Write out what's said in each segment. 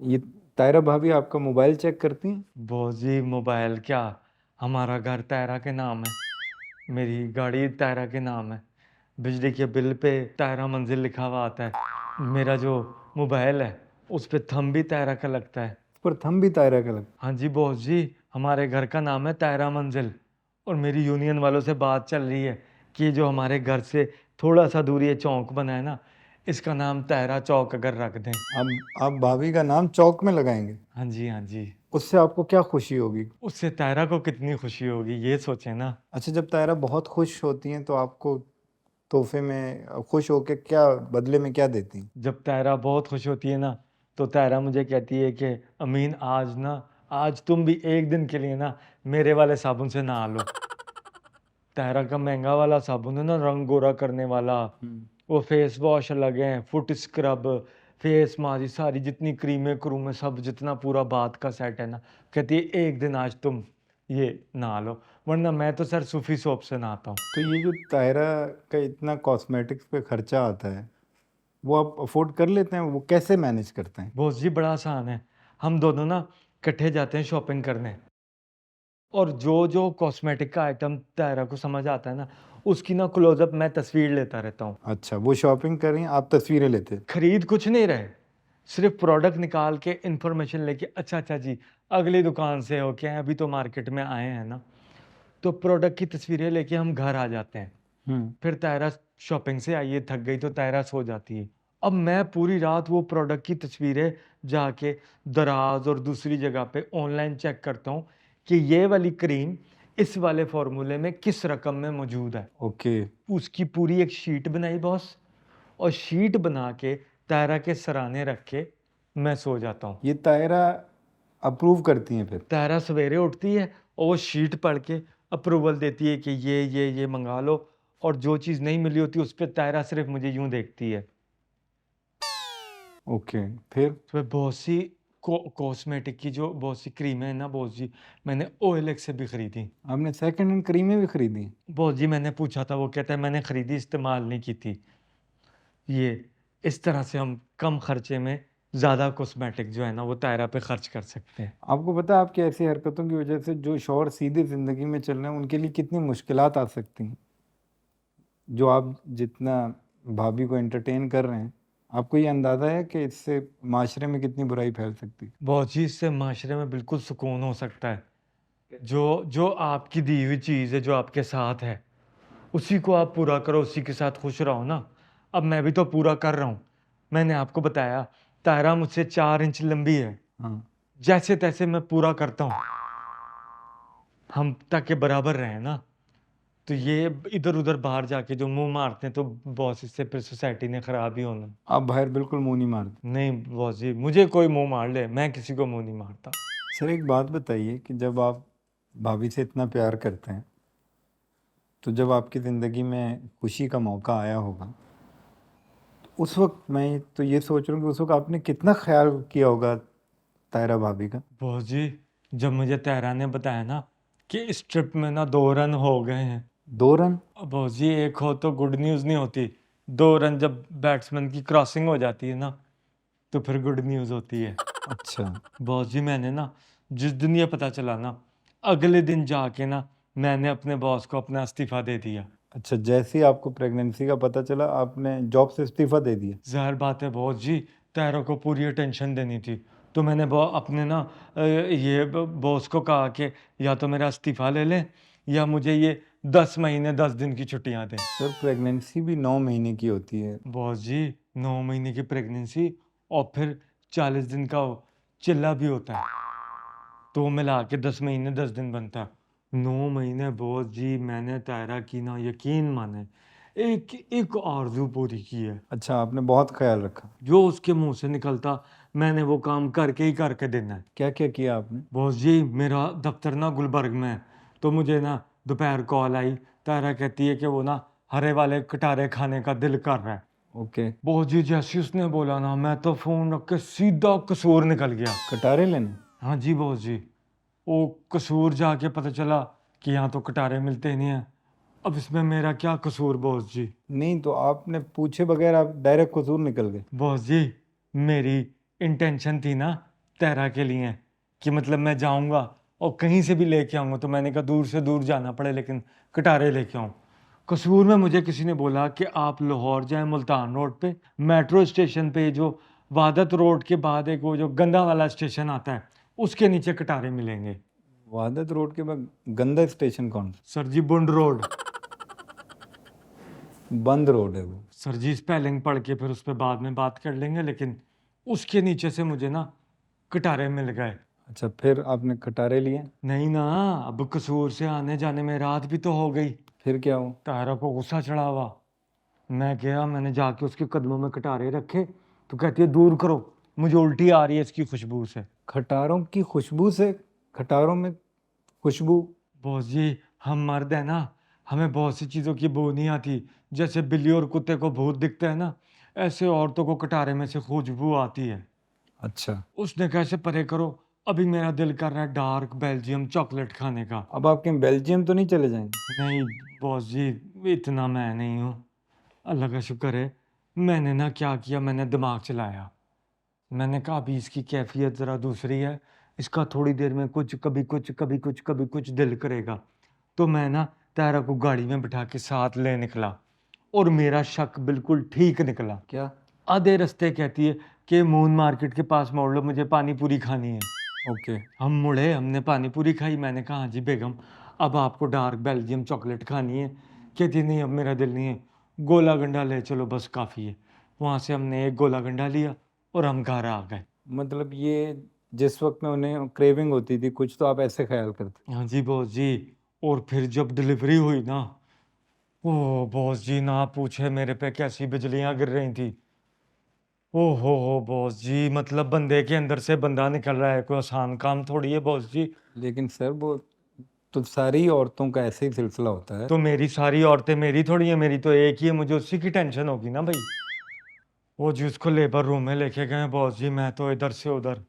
ये तायरा भाभी आपका मोबाइल चेक करती हैं? बॉस जी मोबाइल क्या, हमारा घर तायरा के नाम है, मेरी गाड़ी तायरा के नाम है, बिजली के बिल पे तायरा मंजिल लिखा हुआ आता है, मेरा जो मोबाइल है उस पे थंब भी तायरा का लगता है। उस पर थंब भी तायरा का लगता हाँ जी बॉस जी, हमारे घर का नाम है तायरा मंजिल और मेरी यूनियन वालों से बात चल रही है कि जो हमारे घर से थोड़ा सा दूर ये चौक बना है ना, इसका नाम तायरा चौक अगर रख दें। है। आप भाभी का नाम चौक में लगाएंगे? हाँ जी हाँ जी। उससे आपको क्या खुशी होगी? उससे तायरा को कितनी खुशी होगी ये सोचें ना। अच्छा, जब तायरा बहुत खुश होती हैं तो आपको तोहफे में खुश होके क्या बदले में क्या देती हैं? जब तायरा बहुत खुश होती है ना तो तायरा मुझे कहती है कि अमीन आज ना, आज तुम भी एक दिन के लिए ना मेरे वाले साबुन से नहा लो। तायरा का महंगा वाला साबुन है ना, रंग गोरा करने वाला, वो फेस वॉश अलग है, फुट स्क्रब, फेस मास्क, सारी जितनी क्रीमें क्रूमें सब जितना पूरा बात का सेट है ना, कहती है एक दिन आज तुम ये नहा लो, वरना मैं तो सर सूफी सोप से नहाता हूँ। तो ये जो तायरा का इतना कॉस्मेटिक्स पे खर्चा आता है, वो आप अफोर्ड कर लेते हैं? वो कैसे मैनेज करते हैं? बॉस जी बड़ा आसान है, हम दोनों ना इकट्ठे जाते हैं शॉपिंग करने और जो जो कॉस्मेटिक का आइटम तायरा को समझ आता है ना, उसकी ना क्लोजअप मैं तस्वीर लेता रहता हूँ। अच्छा, वो शॉपिंग कर रही हैं, आप तस्वीरें लेते हैं? खरीद कुछ नहीं रहे, सिर्फ प्रोडक्ट निकाल के इंफॉर्मेशन लेके, अच्छा अच्छा जी अगली दुकान से होके आए, अभी तो मार्केट में आए हैं ना, तो प्रोडक्ट की तस्वीरें लेके हम घर आ जाते हैं। हम्म। फिर तायरा शॉपिंग से आई है, थक गई तो तायरा सो जाती है। अब मैं पूरी रात वो प्रोडक्ट की तस्वीरें जाके दराज और दूसरी जगह पे ऑनलाइन चेक करता हूँ कि ये वाली क्रीम इस वाले फॉर्मूले में किस रकम में मौजूद है। ओके। उसकी पूरी एक शीट बनाई बॉस, और शीट बना के तायरा के सराहने रख के मैं सो जाता हूँ। ये तायरा अप्रूव करती हैं फिर? तायरा सवेरे उठती है और वो शीट पढ़ के अप्रूवल देती है कि ये मंगा लो, और जो चीज़ नहीं मिली होती उस पर तायरा सिर्फ मुझे यूं देखती है। ओके। फिर? तो बहुत सी कॉस्मेटिक की जो बहुत सी क्रीमें हैं ना बहुत जी, मैंने OLX से भी खरीदी। आपने सेकंड हैंड क्रीमें भी खरीदी? बहुत जी मैंने पूछा था, वो कहता है मैंने खरीदी इस्तेमाल नहीं की थी। ये इस तरह से हम कम खर्चे में ज़्यादा कॉस्मेटिक जो है ना वो तायरा पे खर्च कर सकते हैं। आपको पता है आपकी ऐसी हरकतों की वजह से जो शौहर सीधी ज़िंदगी में चल रहे हैं उनके लिए कितनी मुश्किलात आ सकती हैं? जो आप जितना भाभी को एंटरटेन कर रहे हैं, आपको ये अंदाज़ा है कि इससे माशरे में कितनी बुराई फैल सकती है? बहुत चीज़ से माशरे में बिल्कुल सुकून हो सकता है। जो जो आपकी दी हुई चीज़ है जो आपके साथ है, उसी को आप पूरा करो, उसी के साथ खुश रहो ना। अब मैं भी तो पूरा कर रहा हूँ। मैंने आपको बताया तायरा मुझसे 4 इंच लंबी है, हाँ। जैसे तैसे मैं पूरा करता हूँ, हम ताकि बराबर रहे ना। तो ये इधर उधर बाहर जाके जो मुंह मारते हैं तो बॉस, इससे फिर सोसाइटी ने खराब ही होना। आप बाहर बिल्कुल मुँह नहीं मारते? नहीं बॉस जी, मुझे कोई मुंह मार ले, मैं किसी को मुंह नहीं मारता। सर, एक बात बताइए कि जब आप भाभी से इतना प्यार करते हैं, तो जब आपकी ज़िंदगी में खुशी का मौका आया होगा, उस वक़्त मैं तो ये सोच रहा हूँ कि उस वक़्त आपने कितना ख़्याल किया होगा तायरा भाभी का? बॉस जी जब मुझे तहरा ने बताया ना कि इस ट्रिप में ना 2 रन हो गए हैं, 2 रन? अब बॉस जी एक हो तो गुड न्यूज़ नहीं होती, 2 रन जब बैट्समैन की क्रॉसिंग हो जाती है ना तो फिर गुड न्यूज़ होती है। अच्छा। बॉस जी मैंने ना जिस दिन ये पता चला ना, अगले दिन जाके ना मैंने अपने बॉस को अपना इस्तीफा दे दिया। अच्छा, जैसे ही आपको प्रेगनेंसी का पता चला आपने जॉब से इस्तीफ़ा दे दिया? ज़ाहिर बात है बॉस जी, तैरो को पूरी अटेंशन देनी थी, तो मैंने अपने ना बॉस को कहा कि या तो मेरा इस्तीफा ले लें या मुझे ये 10 महीने 10 दिन की छुट्टियां दें। सर, प्रेगनेंसी भी 9 महीने की होती है। बॉस जी 9 महीने की प्रेगनेंसी और फिर 40 दिन का चिल्ला भी होता है, तो मिला के 10 महीने 10 दिन बनता है। 9 महीने बॉस जी मैंने तायरा की ना, यकीन माने, एक एक आरजू पूरी की है। अच्छा, आपने बहुत ख़्याल रखा। जो उसके मुंह से निकलता मैंने वो काम करके ही करके देना है। क्या-क्या किया आपने? बॉस जी मेरा दफ्तर ना गुलबर्ग में है, तो मुझे ना दोपहर कॉल आई, तारा कहती है कि वो ना हरे वाले कटारे खाने का दिल कर रहा है। ओके। बॉस जी जैसे ही उसने बोला ना, मैं तो फोन रख के सीधा कसूर निकल गया। कटारे लेने? हाँ जी बॉस जी, वो कसूर जाके पता चला कि यहाँ तो कटारे मिलते नहीं हैं। अब इसमें मेरा क्या कसूर बॉस जी? नहीं, तो आपने पूछे बगैर आप डायरेक्ट कसूर निकल गए। बॉस जी मेरी इंटेंशन थी ना तायरा के लिए कि मतलब मैं जाऊंगा और कहीं से भी लेके आऊंगा, तो मैंने कहा दूर से दूर जाना पड़े लेकिन कटारे लेके आऊं। कसूर में मुझे किसी ने बोला कि आप लाहौर जाएं, मुल्तान रोड पे मेट्रो स्टेशन पे जो वादत रोड के बाद एक वो जो गंदा वाला स्टेशन आता है उसके नीचे कटारे मिलेंगे। वहादत रोड के बाद गंदा स्टेशन कौन सा? सर जी बुंड रोड। बंद रोड है वो। सर जी स्पेलिंग पढ़ के फिर उस पर बाद में बात कर लेंगे, लेकिन उसके नीचे से मुझे ना कटारे मिल गए। अच्छा, फिर आपने कटारे लिए? नहीं ना, अब कसूर से आने जाने में रात भी तो हो गई। फिर क्या हो? तारा को गुस्सा चढ़ा हुआ। मैं गया, मैंने जाके उसके कदमों में कटारे रखे तो कहती है दूर करो, मुझे उल्टी आ रही है इसकी खुशबू से। खटारों की खुशबू से? खटारों में खुशबू? बॉस जी हम मर्द है ना, हमें बहुत सी चीज़ों की बू नहीं आती। जैसे बिल्ली और कुत्ते को भूत दिखता है ना, ऐसे औरतों को कटारे में से खुशबू आती है। अच्छा, उसने कैसे परे करो, अभी मेरा दिल कर रहा है डार्क बेल्जियम चॉकलेट खाने का। अब आप कहीं बेल्जियम तो नहीं चले जाएंगे? नहीं बॉस जी, इतना मैं नहीं हूँ। अल्लाह का शुक्र है। मैंने ना क्या किया, मैंने दिमाग चलाया। मैंने कहा अभी इसकी कैफियत ज़रा दूसरी है, इसका थोड़ी देर में कुछ कभी कुछ कभी कुछ कभी कुछ दिल करेगा। तो मैं ना तायरा को गाड़ी में बिठा के साथ ले निकला और मेरा शक बिल्कुल ठीक निकला। क्या? आधे रास्ते कहती है कि मून मार्केट के पास मोड़ लो, मुझे पानी पूरी खानी है। ओके। हम मुड़े, हमने पानी पूरी खाई। मैंने कहा हाँ जी बेगम, अब आपको डार्क बेल्जियम चॉकलेट खानी है? कहती नहीं अब मेरा दिल नहीं है, गोला गंडा ले चलो बस काफ़ी है। वहाँ से हमने एक गोला गंडा लिया और हम घर आ गए। मतलब ये जिस वक्त में उन्हें क्रेविंग होती थी कुछ, तो आप ऐसे ख्याल करते? हाँ जी बॉस जी। और फिर जब डिलीवरी हुई ना, ओ बॉस जी ना पूछे मेरे पे कैसी बिजलियां गिर रही थी। ओहो हो बॉस जी, मतलब बंदे के अंदर से बंदा निकल रहा है, कोई आसान काम थोड़ी है बॉस जी। लेकिन सर वो तो सारी औरतों का ऐसे ही सिलसिला होता है। तो मेरी सारी औरतें मेरी थोड़ी है, मेरी तो एक ही है, मुझे उसी की टेंशन होगी ना भाई। वो जी उसको लेबर रूम में लेके गए बॉस जी, मैं तो इधर से उधर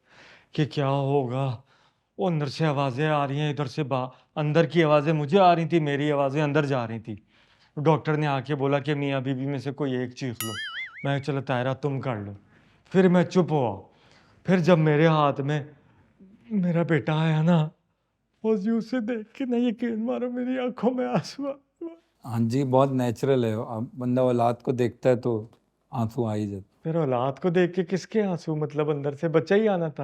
कि क्या होगा। वो अंदर से आवाज़ें आ रही हैं, इधर से बा अंदर की आवाज़ें मुझे आ रही थी, मेरी आवाज़ें अंदर जा रही थी। डॉक्टर ने आके बोला कि मियाँ बीवी में से कोई एक चीख लो। मैं चलो तायरा तुम कर लो। फिर मैं चुप हुआ। फिर जब मेरे हाथ में मेरा बेटा आया ना, बॉस जी उसे देख के ना यकीन मारो मेरी आंखों में आंसू आ गए। हाँ जी, बहुत नेचुरल है। अब बंदा औलाद को देखता है तो आंसू आ ही जाते। फिर औलाद को देख के किसके आंसू, मतलब अंदर से बच्चा ही आना था।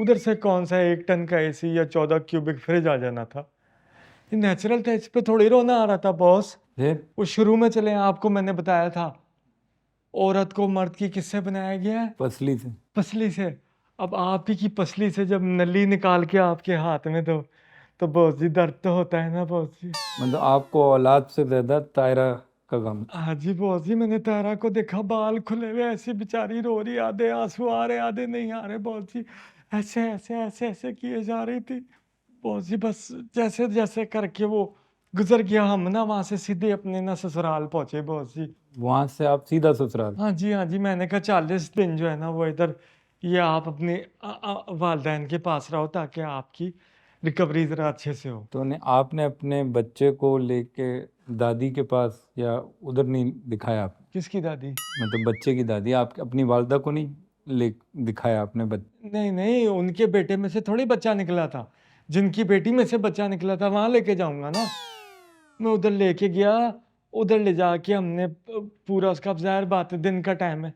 उधर से कौन सा 1 टन का एसी या 14 क्यूबिक फ्रिज आ जाना था। ये नेचुरल था, इस पे थोड़ी रोना आ रहा था बॉस। फिर वो शुरू में चले आपको मैंने बताया था, औरत को मर्द की किससे बनाया गया है? पसली से। पसली से। अब आप ही की पसली से जब नली निकाल के आपके हाथ में तो बॉस जी दर्द तो होता है ना बॉस जी। मतलब आपको औलाद से ज्यादा तायरा का गम? हाँ जी बॉस जी, मैंने तारा को देखा बाल खुले हुए, ऐसी बेचारी रो रही, आधे आंसू आ रहे आधे नहीं आ रहे बॉस जी। ऐसे ऐसे ऐसे ऐसे किए जा रही थी बॉस जी। बस जैसे जैसे करके वो गुजर गया, हम ना वहां से सीधे अपने ना ससुराल पहुंचे बॉस जी। वहां से आप सीधा ससुराल? हाँ जी, मैंने कहा 40 दिन जो है ना वो इधर, ये आप अपने वालदैन के पास रहो ताकि आपकी रिकवरी ज़रा अच्छे से हो। तो ने आपने अपने बच्चे को लेके दादी के पास या उधर नहीं दिखाया आपने? किसकी दादी? मतलब बच्चे की दादी, आप अपनी वालदा को नहीं ले दिखाया आपने नहीं नहीं, उनके बेटे में से थोड़ी बच्चा निकला था। जिनकी बेटी में से बच्चा निकला था वहां लेके जाऊंगा ना। मैं उधर लेके गया, उधर ले जाके हमने पूरा उसका, अब ज़ाहिर बात है दिन का टाइम है,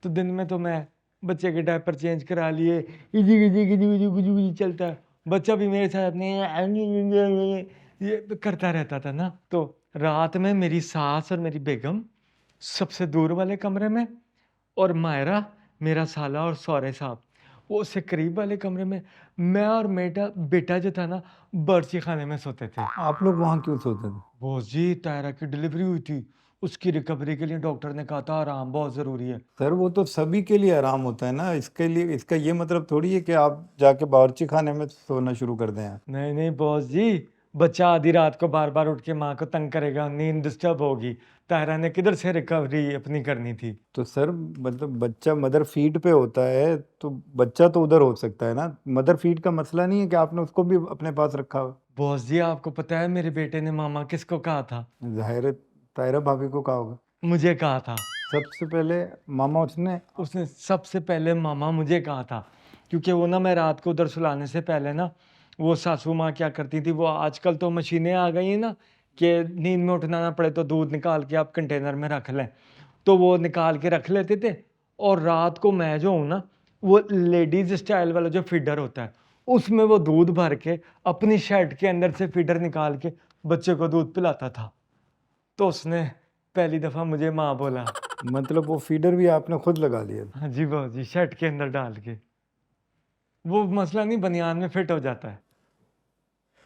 तो दिन में तो मैं बच्चे के डायपर चेंज करा लिए, easy easy easy easy easy easy चलता है। बच्चा भी मेरे साथ अपने ये करता रहता था ना। तो रात में मेरी सास और मेरी बेगम सबसे दूर वाले कमरे में, और मायरा मेरा साला और सौरे साहब वो उससे करीब वाले कमरे में। मैं और मेरा बेटा जो था ना बावर्ची खाने में सोते थे। आप लोग वहाँ क्यों सोते थे? बॉस जी तायरा की डिलीवरी हुई थी, उसकी रिकवरी के लिए डॉक्टर ने कहा था आराम बहुत ज़रूरी है। सर वो तो सभी के लिए आराम होता है ना, इसके लिए इसका ये मतलब थोड़ी है कि आप जाके बावर्ची खाने में सोना शुरू कर दें। नहीं नहीं बॉस जी, बच्चा आधी रात को बार बार उठ के माँ को तंग करेगा, नींद डिस्टर्ब होगी। तायरा ने किधर से रिकवरी अपनी करनी थी। तो सर मतलब बच्चा मदर फीड पे होता है तो बच्चा तो उधर हो सकता है ना, मदर फीड का मसला नहीं है कि आपने उसको भी अपने पास रखा हो। बॉस जी आपको पता है मेरे बेटे ने मामा किसको कहा था? जाहिर है तायरा भाभी को कहा होगा। मुझे कहा था। सबसे पहले मामा उसने? उसने सबसे पहले मामा मुझे कहा था। क्योंकि वो ना मैं रात को उधर सुलाने से पहले ना वो सासू माँ क्या करती थी, वो आजकल तो मशीनें आ गई हैं ना कि नींद में उठना ना पड़े तो दूध निकाल के आप कंटेनर में रख लें, तो वो निकाल के रख लेते थे। और रात को मैं जो हूँ ना, वो लेडीज स्टाइल वाला जो फीडर होता है उसमें वो दूध भर के अपनी शर्ट के अंदर से फीडर निकाल के बच्चे को दूध पिलाता था। तो उसने पहली दफा मुझे माँ बोला। मतलब वो फीडर भी आपने खुद लगा लिया था? हाँ जी बाबू जी, शर्ट के अंदर डाल के। वो मसला नहीं, बनियान में फिट हो जाता है।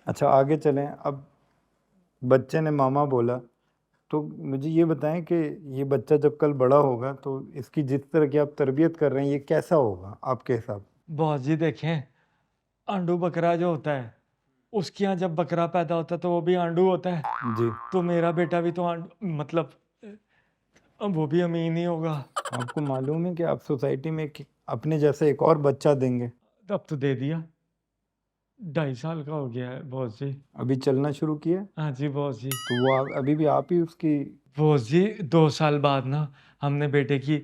अच्छा, आगे चलें। अब बच्चे ने मामा बोला, तो मुझे ये बताएं कि ये बच्चा जब कल बड़ा होगा तो इसकी जिस तरह की आप तरबियत कर रहे हैं, ये कैसा होगा आपके हिसाब से? बॉस जी देखें, आंडू बकरा जो होता है, उसके यहाँ जब बकरा पैदा होता है तो वो भी आंडू होता है। जी। तो मेरा बेटा भी तो मतलब वो भी अमीन ही होगा। आपको मालूम है कि आप सोसाइटी में अपने जैसा एक और बच्चा देंगे? अब तो दे दिया, 2.5 साल का हो गया है बॉस जी। अभी चलना शुरू किया? हाँ जी बॉस जी। तो वो अभी भी आप ही उसकी? बॉस जी 2 साल बाद ना हमने बेटे की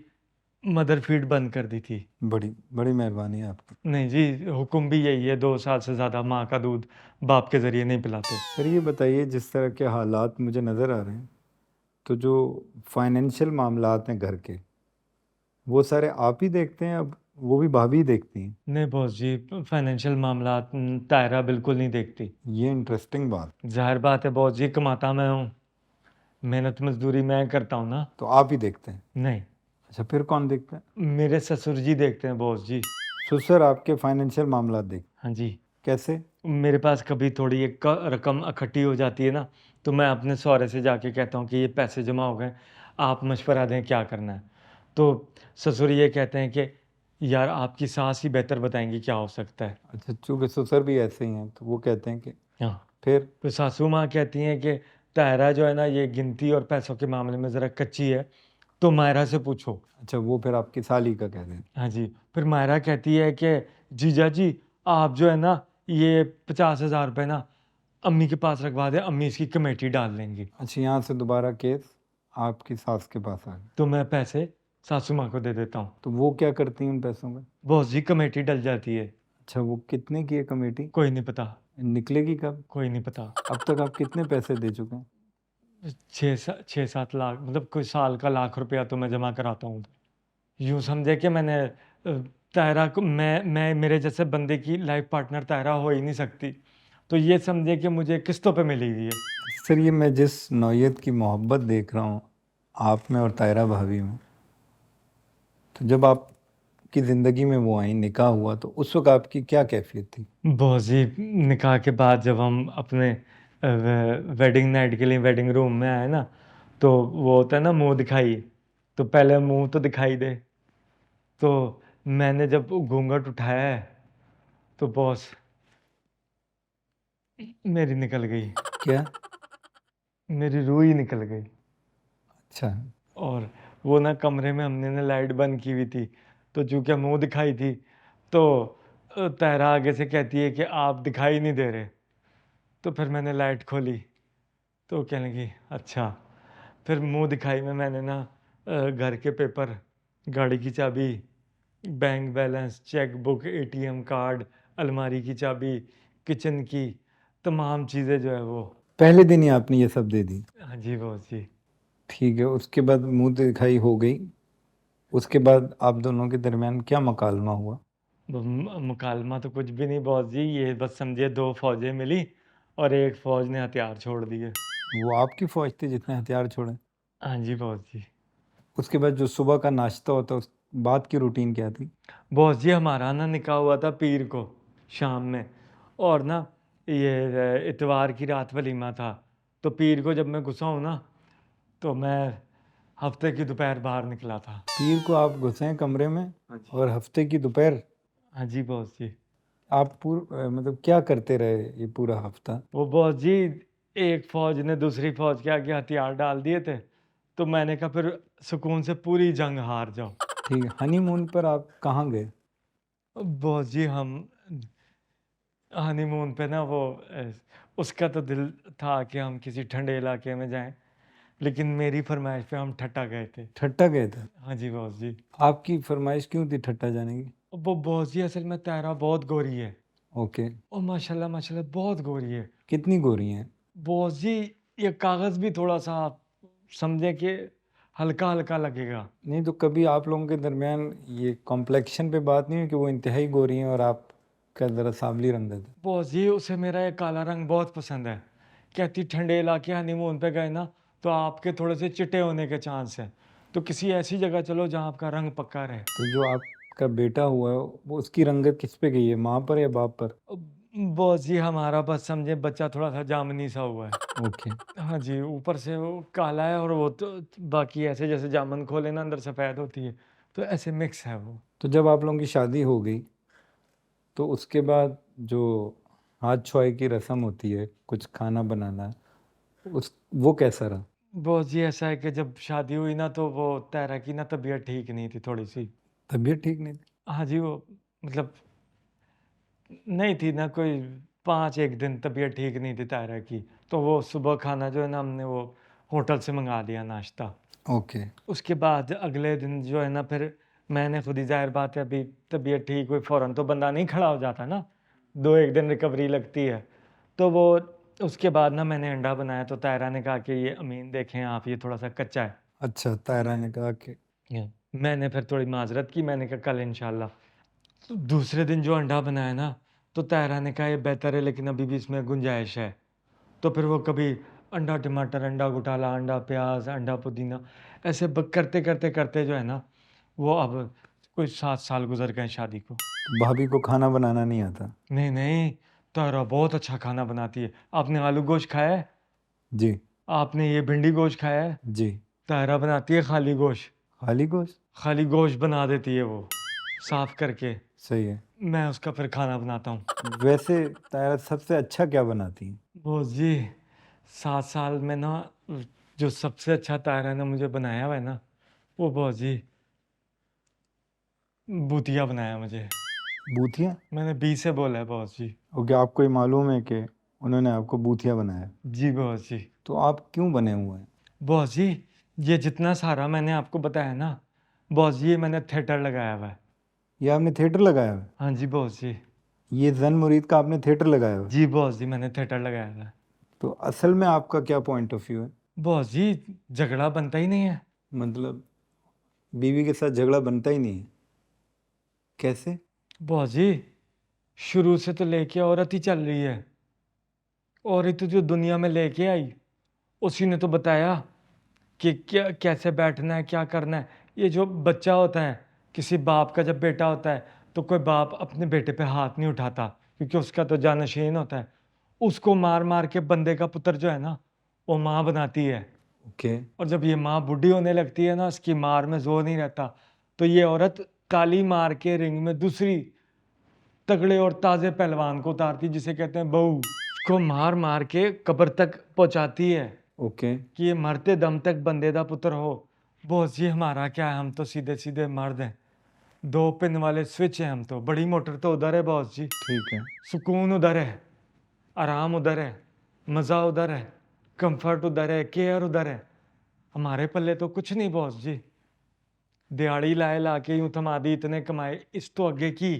मदर फीड बंद कर दी थी। बड़ी बड़ी मेहरबानी है आपकी। नहीं जी, हुक्म भी यही है, 2 साल से ज़्यादा माँ का दूध बाप के ज़रिए नहीं पिलाते। सर ये बताइए, जिस तरह के हालात मुझे नज़र आ रहे हैं, तो जो फाइनेंशियल मामलात हैं घर के, वो सारे आप ही देखते हैं? अब वो भी भाभी देखती हैं? नहीं बॉस जी, फाइनेंशियल मामला तायरा बिल्कुल नहीं देखती। ये इंटरेस्टिंग बात। जाहिर बात है बॉस जी, कमाता मैं हूँ, मेहनत मजदूरी मैं करता हूँ ना। तो आप ही देखते हैं? नहीं, अच्छा, फिर कौन देखता है? मेरे ससुर जी देखते हैं बॉस जी। ससुर आपके फाइनेंशियल मामला देख? हाँ जी। कैसे? मेरे पास कभी थोड़ी एक रकम इकट्ठी हो जाती है ना, तो मैं अपने सहुरे से जाके कहता हूँ कि ये पैसे जमा हो गए, आप मशवरा दें क्या करना है। तो ससुर ये कहते हैं कि यार आपकी सास ही बेहतर बताएंगी क्या हो सकता है। अच्छा, चूंकि ससुर भी ऐसे ही हैं तो वो कहते हैं कि हाँ। फिर? तो सासू माँ कहती हैं कि तायरा जो है ना, ये गिनती और पैसों के मामले में ज़रा कच्ची है, तो मायरा से पूछो। अच्छा, वो फिर आपकी साली का कह रहे हैं? हाँ जी। फिर मायरा कहती है कि जीजा जी, आप जो है ना, ये 50,000 रुपये ना अम्मी के पास रखवा दें, अम्मी इसकी कमेटी डाल लेंगी। अच्छा, यहाँ से दोबारा केस आपकी सास के पास आ गया? तो मैं पैसे सासू माँ को दे देता हूँ। तो वो क्या करती हैं उन पैसों का? बॉस जी कमेटी डल जाती है। अच्छा, वो कितने की है कमेटी? कोई नहीं पता। निकलेगी कब? कोई नहीं पता। अब तक आप कितने पैसे दे चुके हैं? 6-7 लाख, मतलब कोई साल का 1 लाख रुपया तो मैं जमा कराता हूँ। यूँ समझे कि मैंने तायरा को, मैं मेरे जैसे बंदे की लाइफ पार्टनर तायरा हो ही नहीं सकती, तो ये समझे कि मुझे किस्तों पे मिली हुई है। सर ये मैं जिस नौयत की मोहब्बत देख रहा हूँ आप में और तायरा भाभी में, तो जब आपकी ज़िंदगी में वो आई, निकाह हुआ, तो उस वक्त आपकी क्या कैफियत थी? बहुत जी, निकाह के बाद जब हम अपने वेडिंग नाइट के लिए वेडिंग रूम में आए ना, तो वो होता है ना मुंह दिखाई, तो पहले मुंह तो दिखाई दे। तो मैंने जब घूंघट उठाया है तो बॉस मेरी निकल गई, क्या? मेरी रूह ही निकल गई। अच्छा। और वो ना कमरे में हमने ना लाइट बंद की हुई थी, तो चूंकि मुंह दिखाई थी, तो तायरा आगे से कहती है कि आप दिखाई नहीं दे रहे। तो फिर मैंने लाइट खोली, तो वो कहने लगी अच्छा। फिर मुंह दिखाई में मैंने ना घर के पेपर, गाड़ी की चाबी, bank balance, cheque book, ATM card, अलमारी की चाबी, किचन की तमाम चीज़ें जो है वो। पहले दिन ही आपने ये सब दे दी? हाँ जी बॉस जी। ठीक है, उसके बाद मुंह दिखाई हो गई, उसके बाद आप दोनों के दरमियान क्या मकालमा हुआ? मुकालमा तो कुछ भी नहीं बॉस जी, ये बस समझिए 2 फौजें मिली और एक फौज ने हथियार छोड़ दिए। वो आपकी फौज थी जितने हथियार छोड़े? हाँ जी बॉस जी। उसके बाद जो सुबह का नाश्ता होता, उस बाद की रूटीन क्या थी? बॉस जी हमारा ना निकाह हुआ था पीर को शाम में, और ना ये इतवार की रात वलीमा था। तो पीर को जब मैं घुसा हूँ ना, तो मैं हफ्ते की दोपहर बाहर निकला था। पीर को आप घुसे हैं कमरे में हाँ जी। और हफ्ते की दोपहर? हाँ जी बॉस जी। आप मतलब क्या करते रहे ये पूरा हफ्ता? वो बॉस जी, एक फौज ने दूसरी फौज के आगे हथियार डाल दिए थे, तो मैंने कहा फिर सुकून से पूरी जंग हार जाओ। ठीक है, हनीमून पर आप कहाँ गए? बॉस जी हम हनीमून पे ना वो उसका तो दिल था कि हम किसी ठंडे इलाके में जाएं, लेकिन मेरी फरमाइश पे हम ठट्टा गए थे। ठट्टा गए थे? हाँ जी बॉस जी। आपकी फरमाइश क्यों थी ठट्टा जाने की? वो बॉस जी असल में तायरा बहुत गोरी है। ओके। और माशाल्लाह माशाल्लाह बहुत गोरी है। कितनी गोरी हैं? बॉस जी ये कागज़ भी थोड़ा-सा आप समझें कि हल्का-हल्का लगेगा। नहीं तो कभी आप लोगों के दरमियान ये कॉम्प्लेक्शन पे बात नहीं हुई कि वो इंतहाई गोरी हैं और आपका ज़रा सांवली रंगत है? बॉस जी उसे मेरा ये काला रंग बहुत पसंद है। कहती ठंडे इलाके हनीमून पे गए ना तो आपके थोड़े से चिट्टे होने के चांस हैं। तो किसी ऐसी जगह चलो जहाँ आपका रंग पक्का रहे। तो जो आपका बेटा हुआ है वो उसकी रंगत किस पे गई है, माँ पर या बाप पर? बॉस जी हमारा बस समझे बच्चा थोड़ा-सा जामुनी सा हुआ है। ओके। हाँ जी, ऊपर से वो काला है और वो तो बाकी ऐसे जैसे जामुन खोले ना अंदर सफ़ेद होती है, तो ऐसे मिक्स है वो। तो जब आप लोगों की शादी हो गई तो उसके बाद जो हाथ छुआई की रस्म होती है, कुछ खाना बनाना, उस वो कैसा रहा? बॉस जी ऐसा है कि जब शादी हुई ना तो वो तायरा की ना तबीयत ठीक नहीं थी थोड़ी-सी। तबीयत ठीक नहीं थी? हाँ जी, वो मतलब नहीं थी ना कोई 5 एक दिन तबीयत ठीक नहीं थी तायरा की, तो वो सुबह खाना जो है ना हमने वो होटल से मँगा लिया नाश्ता। ओके। उसके बाद अगले दिन जो है ना फिर मैंने खुद ही ज़ाहिर बात है अभी तबीयत ठीक हुई फ़ौरन तो बंदा नहीं खड़ा हो जाता ना, 2-1 दिन रिकवरी लगती है। तो वो उसके बाद ना मैंने अंडा बनाया तो तायरा ने कहा कि ये अमीन देखें आप ये थोड़ा-सा कच्चा है। अच्छा, तायरा ने कहा कि मैंने फिर थोड़ी माज़रत की मैंने कहा कल इंशाल्लाह। तो दूसरे दिन जो अंडा बनाया ना तो तायरा ने कहा ये बेहतर है लेकिन अभी भी इसमें गुंजाइश है। तो फिर वो कभी अंडा टमाटर, अंडा घोटाला, अंडा प्याज़, अंडा पुदीना ऐसे करते जो है ना वो अब कोई 7 साल गुज़र गए शादी को। तो भाभी को खाना बनाना नहीं आता? नहीं, नहीं, तायरा बहुत अच्छा खाना बनाती है। आपने आलू गोश्त खाया है? जी। आपने ये भिंडी गोश्त खाया है? जी। तायरा बनाती है खाली गोश्त। खाली गोश्त? खाली गोश्त बना देती है वो, साफ़ करके। सही है। मैं उसका फिर खाना बनाता हूँ। वैसे तायरा सबसे अच्छा क्या बनाती हैं? बॉस जी 7 साल में ना जो सबसे अच्छा तायरा ने मुझे बनाया हुआ है ना, वो बॉस जी बूतिया बनाया मुझे। बूथिया? मैंने बी से बोला है बॉस जी। ओके, आपको ये मालूम है कि उन्होंने आपको बूथिया बनाया? जी बॉस जी। तो आप क्यों बने हुए हैं? बॉस जी ये जितना सारा मैंने आपको बताया ना, बॉस जी ये मैंने थिएटर लगाया हुआ है। ये आपने थिएटर लगाया हुआ है? हाँ जी बॉस जी। ये जन मुरीद का आपने थिएटर लगाया हुआ है? जी बॉस जी मैंने थिएटर लगाया हुआ है। तो असल में आपका क्या पॉइंट ऑफ व्यू है? बॉस जी झगड़ा बनता ही नहीं है। मतलब बीवी के साथ झगड़ा बनता ही नहीं है? कैसे? बॉस जी शुरू से तो लेके औरत ही चल रही है। औरत तो जो दुनिया में लेके आई, उसी ने तो बताया कि क्या कैसे बैठना है क्या करना है। ये जो बच्चा होता है किसी बाप का जब बेटा होता है तो कोई बाप अपने बेटे पे हाथ नहीं उठाता क्योंकि उसका तो जानशीन होता है। उसको मार मार के बंदे का पुत्र जो है ना वो माँ बनाती है। ओके। और जब ये माँ बूढ़ी होने लगती है ना उसकी मार में जोर नहीं रहता तो ये औरत ताली मार के रिंग में दूसरी तगड़े और ताजे पहलवान को उतारती जिसे कहते हैं बहू। उसको मार मार के कब्र तक पहुंचाती है ओके। कि ये मरते दम तक बंदे दा पुत्र हो। बॉस जी हमारा क्या है हम तो सीधे सीधे मर्द हैं। 2 पिन वाले स्विच हैं हम तो। बड़ी मोटर तो उधर है बॉस जी। ठीक है। सुकून उधर है, आराम उधर है, मज़ा उधर है, कंफर्ट उधर है, केयर उधर है। हमारे पल्ले तो कुछ नहीं बॉस जी। दिहाड़ी लाए ला के यूं थमा दी इतने कमाए इस तो आगे की।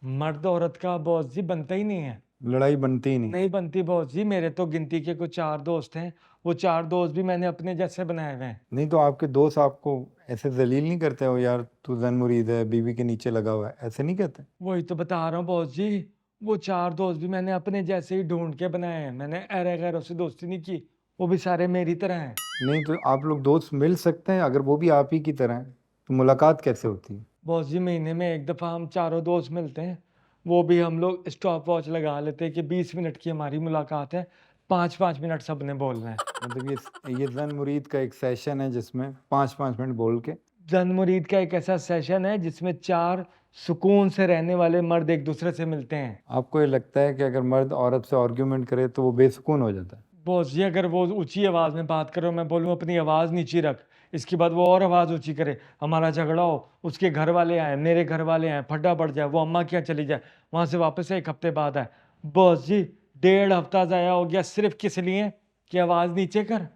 मर्द औरत का बॉस जी बनता ही नहीं है। लड़ाई बनती ही नहीं? नहीं बनती बॉस जी। मेरे तो गिनती के कुछ 4 दोस्त हैं। वो 4 दोस्त भी मैंने अपने जैसे बनाए हुए हैं। नहीं तो आपके दोस्त आपको ऐसे जलील नहीं करते हो, यार तू जन मुरीद है, बीवी के नीचे लगा हुआ है, ऐसे नहीं कहते? वही तो बता रहा हूँ बॉस जी। वो 4 दोस्त भी मैंने अपने जैसे ही ढूंढ के बनाए हैं। मैंने ऐरे गैरों से दोस्ती नहीं की। वो भी सारे मेरी तरह हैं। नहीं तो आप लोग दोस्त मिल सकते हैं, अगर वो भी आप ही की तरह हैं तो मुलाकात कैसे होती है? बॉस जी महीने में एक दफ़ा हम चारों दोस्त मिलते हैं। वो भी हम लोग स्टॉप वॉच लगा लेते हैं कि 20 मिनट की हमारी मुलाकात है। 5-5 मिनट सबने बोलना है। मतलब ये जन मुरीद का एक सेशन है जिसमें 5-5 मिनट बोल के? जन मुरीद का एक ऐसा सेशन है जिसमें 4 सुकून से रहने वाले मर्द एक दूसरे से मिलते हैं। आपको ये लगता है कि अगर मर्द औरत से आर्ग्यूमेंट करे तो वो बेसुकून हो जाता है? बॉस जी अगर वो ऊंची आवाज़ में बात करे और मैं बोलूँ अपनी आवाज़ नीची रख, इसके बाद वो और आवाज़ ऊंची करे, हमारा झगड़ा हो, उसके घर वाले आए, मेरे घर वाले आए, फटा पड़ जाए, वो अम्मा क्या चली जाए, वहाँ से वापस 1 हफ्ते बाद आए। बॉस जी 1.5 हफ्ता ज़ाया हो गया सिर्फ किस लिए कि आवाज़ नीचे कर।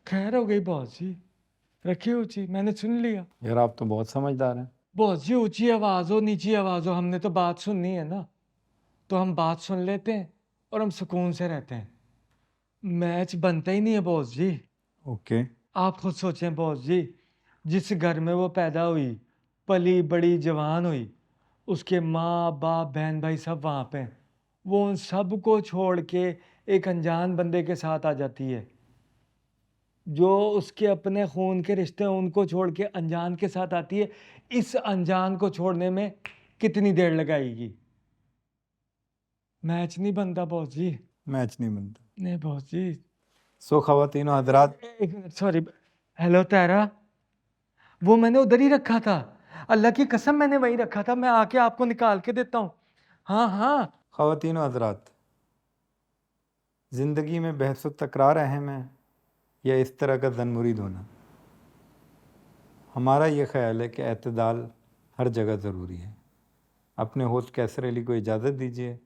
खैर हो गई बॉस जी, रखी ऊंची, मैंने सुन लिया। यार आप तो बहुत समझदार हैं। बॉस जी ऊंची आवाज हो नीची आवाज हो, हमने तो बात सुननी है ना, तो हम बात सुन लेते हैं और हम सुकून से रहते हैं। मैच बनता ही नहीं है बॉस जी। ओके। आप खुद सोचें बॉस जी, जिस घर में वो पैदा हुई, पली बड़ी जवान हुई, उसके माँ बाप बहन भाई सब वहाँ पे हैं। वो उन सब को छोड़ के एक अनजान बंदे के साथ आ जाती है। जो उसके अपने खून के रिश्ते हैं उनको छोड़ के अनजान के साथ आती है। इस अनजान को छोड़ने में कितनी देर लगाएगी? मैच नहीं बनता बॉस जी। मैच नहीं बनता। नहीं बॉस जी। सो ख़वातीनो हज़रात, एक मिनट, सॉरी। हेलो तारा, वो मैंने उधर ही रखा था। अल्लाह की कसम मैंने वहीं रखा था, मैं आके आपको निकाल के देता हूँ। हाँ हाँ। ख़वातीनो हज़रात, ज़िंदगी में बहस व तकरार अहम है या इस तरह का ज़न-मुरीद होना? हमारा ये ख़्याल है कि एतदाल हर जगह ज़रूरी है। अपने होस्ट कैसर अली को इजाज़त दीजिए।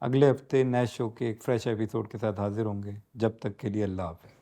अगले हफ्ते नए शो के एक फ्रेश एपिसोड के साथ हाज़िर होंगे। जब तक के लिए अल्लाह हाफ़िज़।